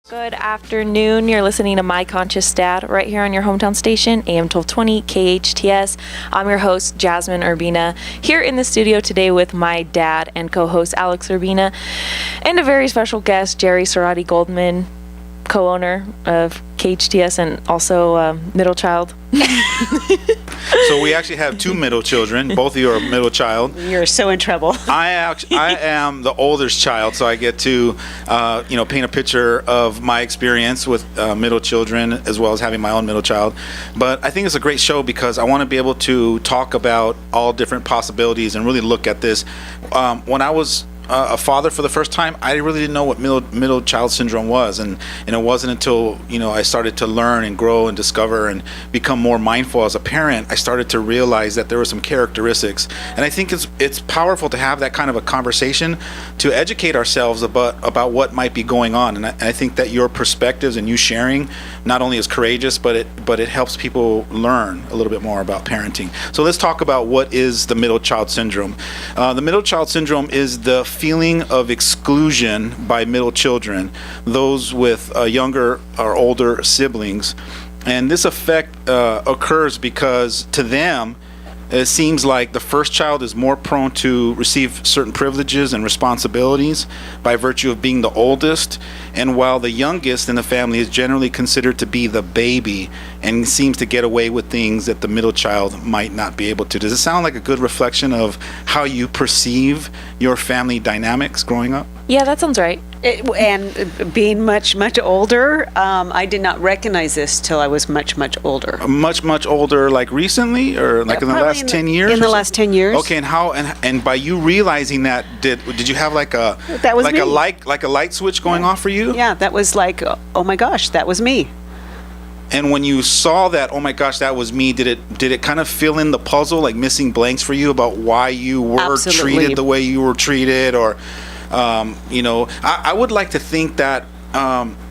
Good afternoon. You're listening to My Conscious Dad right here on your hometown station, AM 1220 KHTS. I'm your host, Jasmine Urbina, here in the studio today with my dad and co-host Alex Urbina, and a very special guest, Jerry Cerati Goldman, co-owner of KHTS and also middle child. So we actually have two middle children. Both of you are middle child. You're so in trouble. I am the oldest child, so I get to paint a picture of my experience with middle children as well as having my own middle child. But I think it's a great show because I want to be able to talk about all different possibilities and really look at this. When I was a father for the first time, I really didn't know what middle child syndrome was, and it wasn't until I started to learn and grow and discover and become more mindful as a parent, I started to realize that there were some characteristics. And I think it's powerful to have that kind of a conversation to educate ourselves about what might be going on. And I think that your perspectives and you sharing not only is courageous, but it helps people learn a little bit more about parenting. So let's talk about what is the middle child syndrome. The middle child syndrome is the feeling of exclusion by middle children, those with younger or older siblings. And this effect occurs because to them, it seems like the first child is more prone to receive certain privileges and responsibilities by virtue of being the oldest, and while the youngest in the family is generally considered to be the baby and seems to get away with things that the middle child might not be able to. Does it sound like a good reflection of how you perceive your family dynamics growing up? Yeah, that sounds right. And being much older, I did not recognize this till I was much older. Much older, like recently, or like in the last 10 years? In the last 10 years. Okay, and how and by you realizing that, did you have like a light switch going off for you? Yeah, that was like, oh my gosh, that was me. And when you saw that, oh my gosh, that was me, did it kind of fill in the puzzle, like missing blanks for you about why you were Absolutely. treated the way you were treated? Or I would like to think that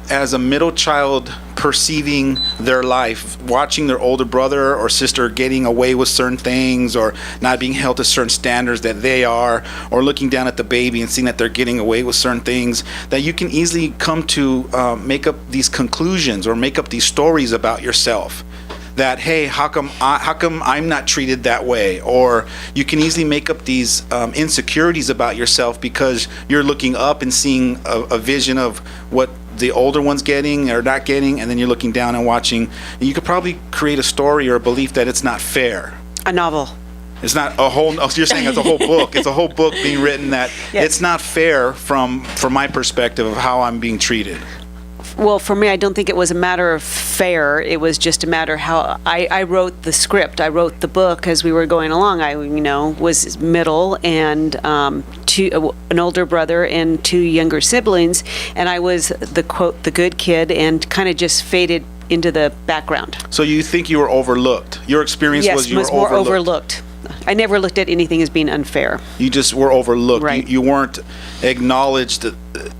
as a middle child perceiving their life, watching their older brother or sister getting away with certain things or not being held to certain standards that they are, or looking down at the baby and seeing that they're getting away with certain things, that you can easily come to make up these conclusions or make up these stories about yourself. That, hey, how come I'm not treated that way? Or you can easily make up these insecurities about yourself because you're looking up and seeing a vision of what the older one's getting or not getting, and then you're looking down and watching. You could probably create a story or a belief that it's not fair. A novel. It's not a whole. Oh, so you're saying it's a whole book. It's a whole book being written that Yes. It's not fair from my perspective of how I'm being treated. Well, for me, I don't think it was a matter of fair. It was just a matter how I wrote the script. I wrote the book as we were going along. I, was middle and an older brother and two younger siblings, and I was the good kid and kind of just faded into the background. So you think you were overlooked? Your experience was you were more overlooked. I never looked at anything as being unfair. You just were overlooked. Right. You weren't acknowledged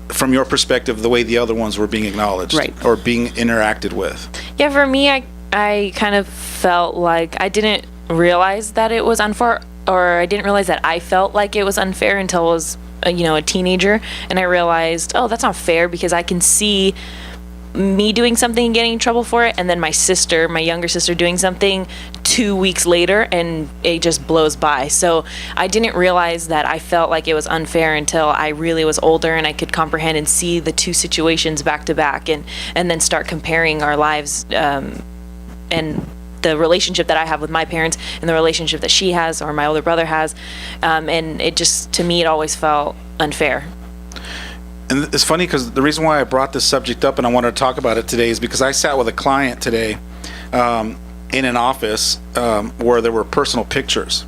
from your perspective the way the other ones were being acknowledged, right, or being interacted with. Yeah, for me, I kind of felt like I didn't realize that it was unfair, or I didn't realize that I felt like it was unfair until I was, a teenager, and I realized, oh, that's not fair because I can see me doing something and getting in trouble for it, and then my younger sister doing something 2 weeks later, and it just blows by. So I didn't realize that I felt like it was unfair until I really was older and I could comprehend and see the two situations back to back, and then start comparing our lives and the relationship that I have with my parents and the relationship that she has or my older brother has, and it just, to me, it always felt unfair. And it's funny because the reason why I brought this subject up and I wanted to talk about it today is because I sat with a client today in an office where there were personal pictures.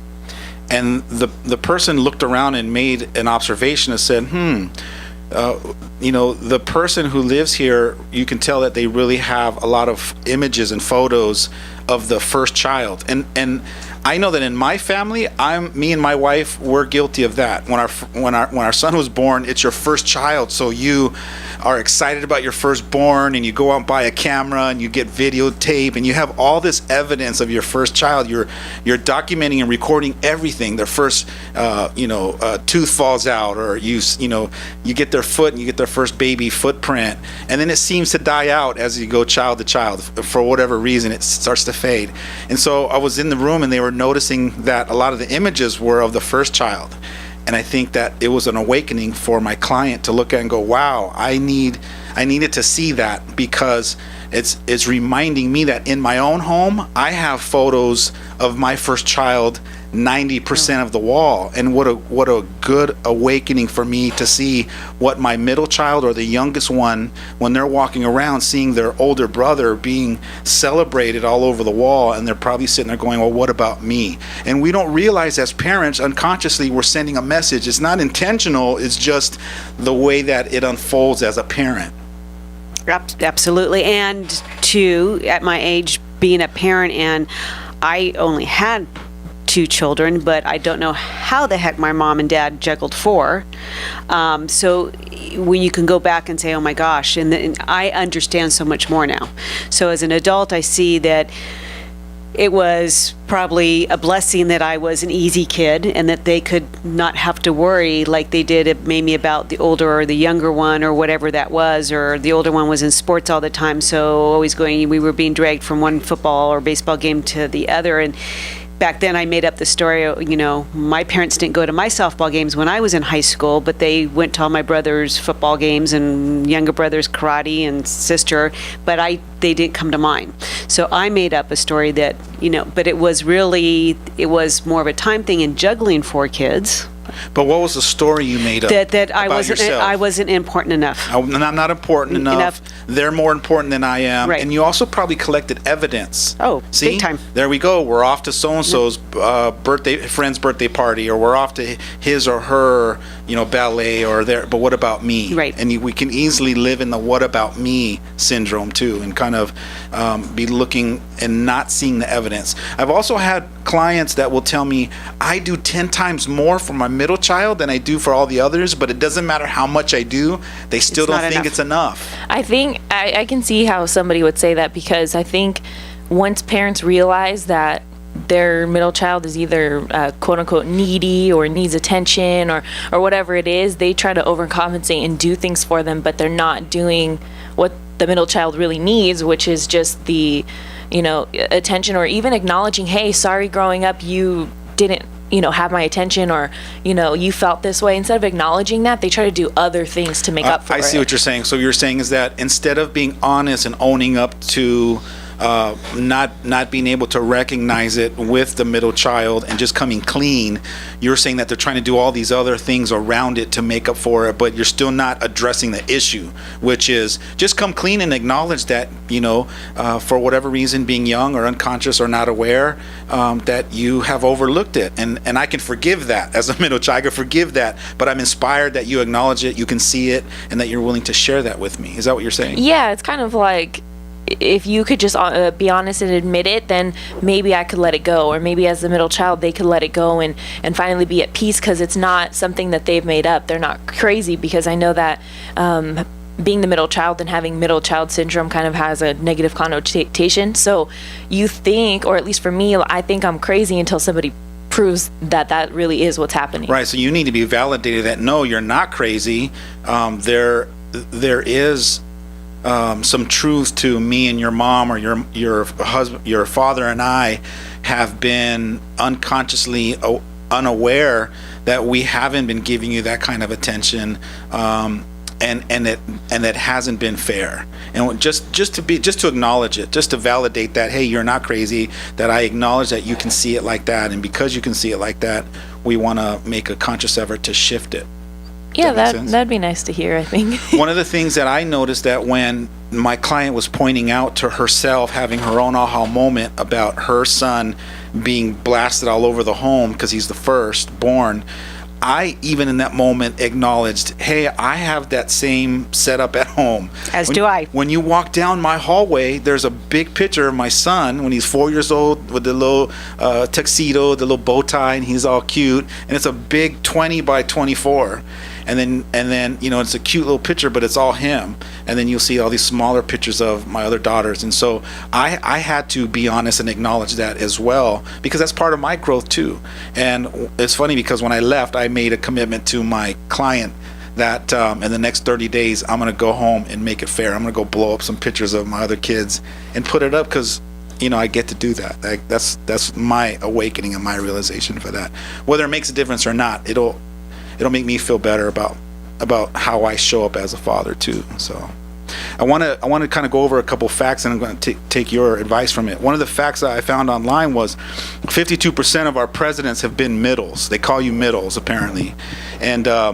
And the person looked around and made an observation and said, the person who lives here, you can tell that they really have a lot of images and photos of the first child. And I know that in my family, me and my wife, we're guilty of that. When our son was born, it's your first child, so you are excited about your firstborn, and you go out and buy a camera, and you get videotape, and you have all this evidence of your first child. You're documenting and recording everything. Their first, tooth falls out, or you get their foot, and you get their first baby footprint, and then it seems to die out as you go child to child. For whatever reason, it starts to fade. And so I was in the room, and they were noticing that a lot of the images were of the first child. And I think that it was an awakening for my client to look at and go, wow, I needed to see that, because it's reminding me that in my own home, I have photos of my first child 90% of the wall. And what a good awakening for me to see what my middle child or the youngest one, when they're walking around, seeing their older brother being celebrated all over the wall, and they're probably sitting there going, well, what about me? And we don't realize as parents, unconsciously, we're sending a message. It's not intentional, it's just the way that it unfolds as a parent. Absolutely. And two, at my age, being a parent, and I only had 2 children, but I don't know how the heck my mom and dad juggled 4. So when you can go back and say, oh my gosh, and I understand so much more now. So as an adult, I see that it was probably a blessing that I was an easy kid, and that they could not have to worry like they did maybe about the older or the younger one, or whatever that was, or the older one was in sports all the time, so always we were being dragged from one football or baseball game to the other. And back then I made up the story, my parents didn't go to my softball games when I was in high school, but they went to all my brother's football games and younger brother's karate and sister, but they didn't come to mine. So I made up a story that, but it was more of a time thing in juggling 4 kids. But what was the story you made up that I about wasn't yourself? I wasn't important enough. I'm not important enough. They're more important than I am. Right. And you also probably collected evidence. Oh, see? big time. There we go. We're off to so-and-so's friend's birthday party, or we're off to his or her, ballet, or there. But what about me? Right. And we can easily live in the what about me syndrome too, and kind of be looking and not seeing the evidence. I've also had clients that will tell me, I do 10 times more for my middle child than I do for all the others, but it doesn't matter how much I do, they still don't think it's enough. I think I can see how somebody would say that, because I think once parents realize that their middle child is either quote unquote needy or needs attention or whatever it is, they try to overcompensate and do things for them, but they're not doing what the middle child really needs, which is just the attention, or even acknowledging, hey, sorry, growing up you didn't have my attention, or you felt this way. Instead of acknowledging that, they try to do other things to make up for it. I see what you're saying. So you're saying is that instead of being honest and owning up to not being able to recognize it with the middle child and just coming clean, you're saying that they're trying to do all these other things around it to make up for it, but you're still not addressing the issue, which is just come clean and acknowledge that, for whatever reason, being young or unconscious or not aware, that you have overlooked it. And I can forgive that as a middle child. I can forgive that, but I'm inspired that you acknowledge it, you can see it, and that you're willing to share that with me. Is that what you're saying? Yeah, it's kind of like, if you could just be honest and admit it, then maybe I could let it go, or maybe as the middle child they could let it go and finally be at peace, because it's not something that they've made up. They're not crazy, because I know that being the middle child and having middle child syndrome kind of has a negative connotation. So you think, or at least for me, I think I'm crazy until somebody proves that really is what's happening. Right. So you need to be validated that no, you're not crazy. There is some truth to me and your mom, or your husband, your father, and I have been unconsciously unaware that we haven't been giving you that kind of attention, and it hasn't been fair. And just to acknowledge it, just to validate that, hey, you're not crazy, that I acknowledge that you can see it like that, and because you can see it like that, we want to make a conscious effort to shift it. Yeah, that'd be nice to hear, I think. One of the things that I noticed, that when my client was pointing out to herself, having her own aha moment about her son being blasted all over the home because he's the first born, I even in that moment acknowledged, hey, I have that same setup at home. As do I. When you walk down my hallway, there's a big picture of my son when he's 4 years old with the little tuxedo, the little bow tie, and he's all cute. And it's a big 20 by 24. And then it's a cute little picture, but it's all him. And then you'll see all these smaller pictures of my other daughters. And so I had to be honest and acknowledge that as well, because that's part of my growth too. And it's funny because when I left, I made a commitment to my client that in the next 30 days, I'm going to go home and make it fair. I'm going to go blow up some pictures of my other kids and put it up because I get to do that. That's my awakening and my realization for that. Whether it makes a difference or not, it'll make me feel better about how I show up as a father too. So I want to kind of go over a couple facts, and I'm going to take your advice from it. One of the facts that I found online was 52% of our presidents have been middles. They call you middles apparently, and they're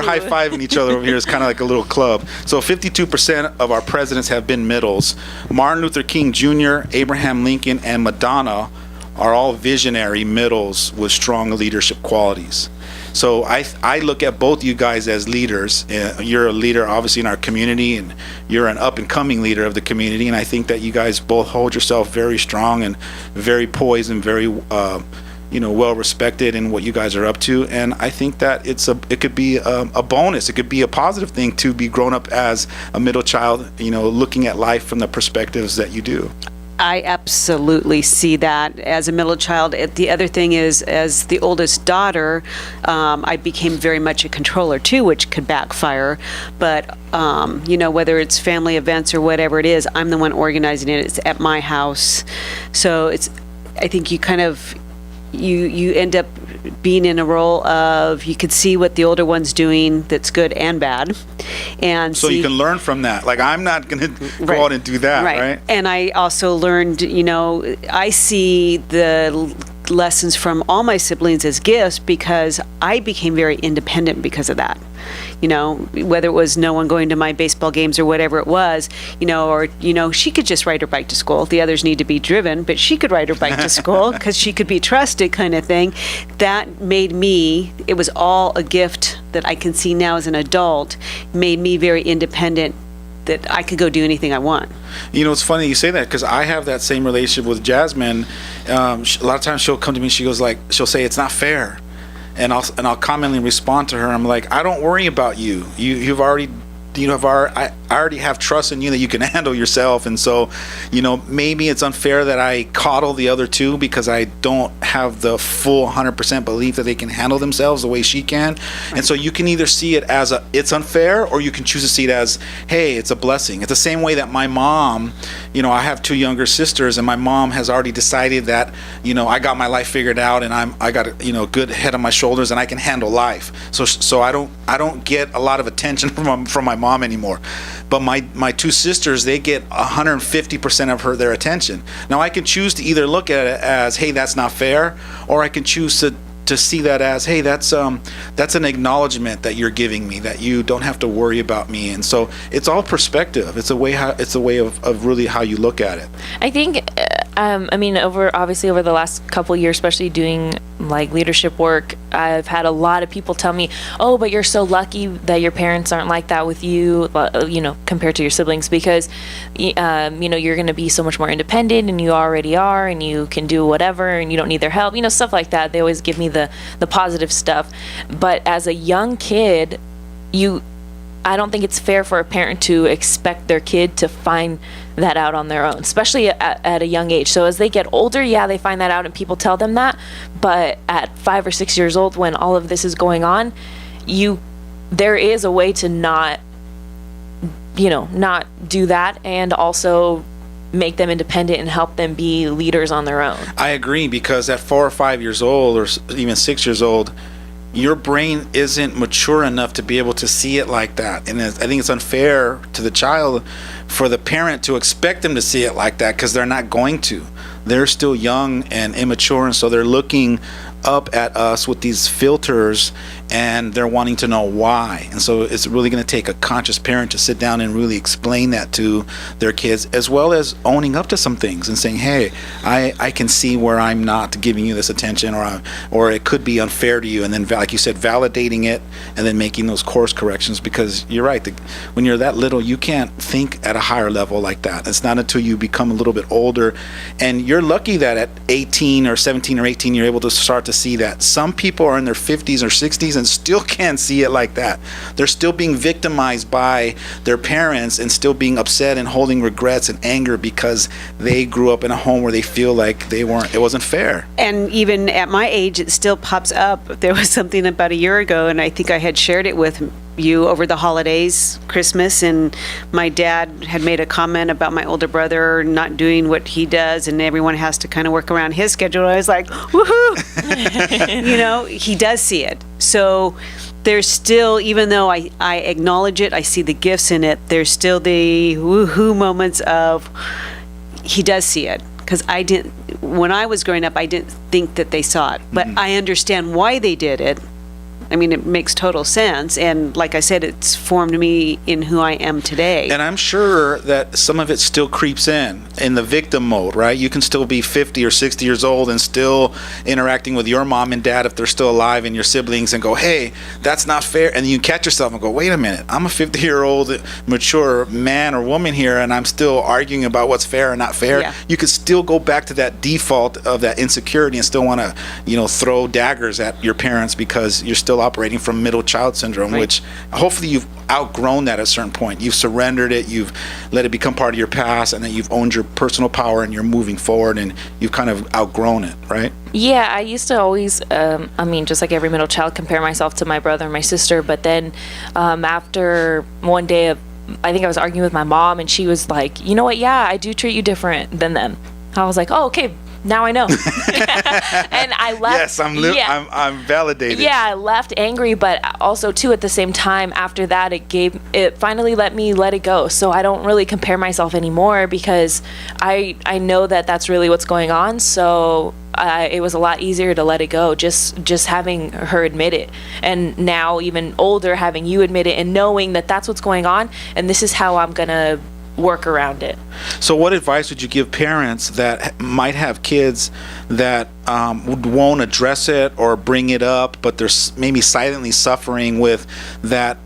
high-fiving each other over here. It's kind of like a little club. So 52% of our presidents have been middles. Martin Luther King Jr., Abraham Lincoln, and Madonna are all visionary middles with strong leadership qualities. So I look at both you guys as leaders. You're a leader obviously in our community, and you're an up-and-coming leader of the community, and I think that you guys both hold yourself very strong and very poised and very well respected in what you guys are up to. And I think that it could be a bonus. It could be a positive thing to be grown up as a middle child, looking at life from the perspectives that you do. I absolutely see that as a middle child. The other thing is, as the oldest daughter, I became very much a controller too, which could backfire. But, whether it's family events or whatever it is, I'm the one organizing it. It's at my house. So I think you kind of, you end up being in a role of, you could see what the older one's doing that's good and bad. And so you can learn from that. Like, I'm not going to go out and do that, right? And I also learned, I see the lessons from all my siblings as gifts, because I became very independent because of that. Whether it was no one going to my baseball games or whatever it was, she could just ride her bike to school. The others need to be driven, but she could ride her bike to school because she could be trusted, kind of thing. That made me, it was all a gift that I can see now as an adult, made me very independent, that I could go do anything I want. It's funny you say that, because I have that same relationship with Jasmine. A lot of times she'll come to me, she'll say, it's not fair. And I'll commonly respond to her. I'm like, I don't worry about you. I already have trust in you that you can handle yourself. And so, maybe it's unfair that I coddle the other two because I don't have the full 100% belief that they can handle themselves the way she can. Right. And so you can either see it as it's unfair, or you can choose to see it as, hey, it's a blessing. It's the same way that my mom, I have two younger sisters, and my mom has already decided that, I got my life figured out, and I got a good head on my shoulders, and I can handle life. So I don't get a lot of attention from my mom anymore. But my two sisters, they get 150% of their attention. Now I can choose to either look at it as, hey, that's not fair, or I can choose to see that as, hey, that's an acknowledgement that you're giving me, that you don't have to worry about me. And so it's all perspective. It's a way of really how you look at it. I think over the last couple of years, especially doing like leadership work, I've had a lot of people tell me, oh, but you're so lucky that your parents aren't like that with you, compared to your siblings, because you're going to be so much more independent, and you already are, and you can do whatever, and you don't need their help, stuff like that. They always give me the positive stuff. But as a young kid, I don't think it's fair for a parent to expect their kid to find that out on their own, especially at a young age. So as they get older, they find that out and people tell them that. But at 5 or 6 years old, when all of this is going on, there is a way to not do that, and also make them independent and help them be leaders on their own. I agree, because at 4 or 5 years old, or even 6 years old, your brain isn't mature enough to be able to see it like that. And I think it's unfair to the child for the parent to expect them to see it like that, because they're not going to. They're still young and immature, and so they're looking up at us with these filters, and they're wanting to know why. And so it's really going to take a conscious parent to sit down and really explain that to their kids, as well as owning up to some things and saying, hey, I can see where I'm not giving you this attention, or it could be unfair to you. And then, like you said, validating it and then making those course corrections, because you're right. When you're that little, you can't think at a higher level like that. It's not until you become a little bit older. And you're lucky that at 18 or 17 or 18, you're able to start to see that. Some people are in their 50s or 60s and still can't see it like that. They're still being victimized by their parents and still being upset and holding regrets and anger because they grew up in a home where they feel like it wasn't fair. And even at my age, it still pops up. There was something about a year ago, and I think I had shared it with you over the holidays, Christmas, and my dad had made a comment about my older brother not doing what he does, and everyone has to kind of work around his schedule. I was like, woohoo! He does see it. So there's still, even though I acknowledge it, I see the gifts in it, there's still the woohoo moments of he does see it. Because when I was growing up, I didn't think that they saw it, but I understand why they did it. I mean, it makes total sense. And like I said, it's formed me in who I am today. And I'm sure that some of it still creeps in the victim mode, right? You can still be 50 or 60 years old and still interacting with your mom and dad if they're still alive and your siblings and go, hey, that's not fair. And you catch yourself and go, wait a minute, I'm a 50-year-old mature man or woman here and I'm still arguing about what's fair and not fair. Yeah. You could still go back to that default of that insecurity and still want to, throw daggers at your parents because you're still operating from middle child syndrome, right. Which hopefully you've outgrown that at a certain point. You've surrendered it, you've let it become part of your past, and then you've owned your personal power and you're moving forward and you've kind of outgrown it, right? Yeah, I used to always, just like every middle child, compare myself to my brother and my sister. But then after one day I think I was arguing with my mom, and she was like, you know what? Yeah, I do treat you different than them. I was like, oh, okay. Now I know. And I left. Yes, I'm validated. Yeah, I left angry, but also too at the same time after that it finally let me let it go. So I don't really compare myself anymore because I know that that's really what's going on. So it was a lot easier to let it go, just having her admit it. And now even older, having you admit it and knowing that that's what's going on and this is how I'm going to work around it. So what advice would you give parents that might have kids that won't address it or bring it up, but they're maybe silently suffering with that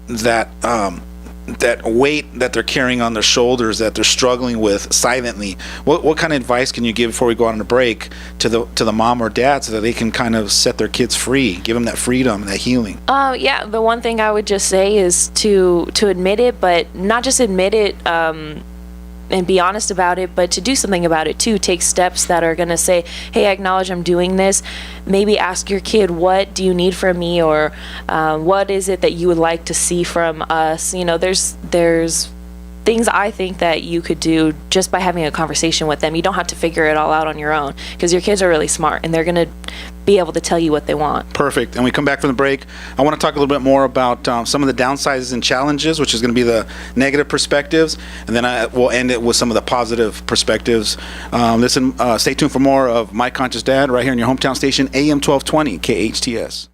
weight that they're carrying on their shoulders that they're struggling with silently? What kind of advice can you give before we go on a break to the mom or dad so that they can kind of set their kids free, give them that freedom and that healing? Yeah, the one thing I would just say is to admit it, but not just admit it and be honest about it, but to do something about it too. Take steps that are going to say, hey, I acknowledge I'm doing this. Maybe ask your kid, what do you need from me? Or what is it that you would like to see from us? There's things I think that you could do just by having a conversation with them. You don't have to figure it all out on your own because your kids are really smart and they're going to be able to tell you what they want. Perfect. And we come back from the break. I want to talk a little bit more about some of the downsides and challenges, which is going to be the negative perspectives, and then we'll end it with some of the positive perspectives. Stay tuned for more of My Conscious Dad right here in your hometown station, AM 1220 KHTS.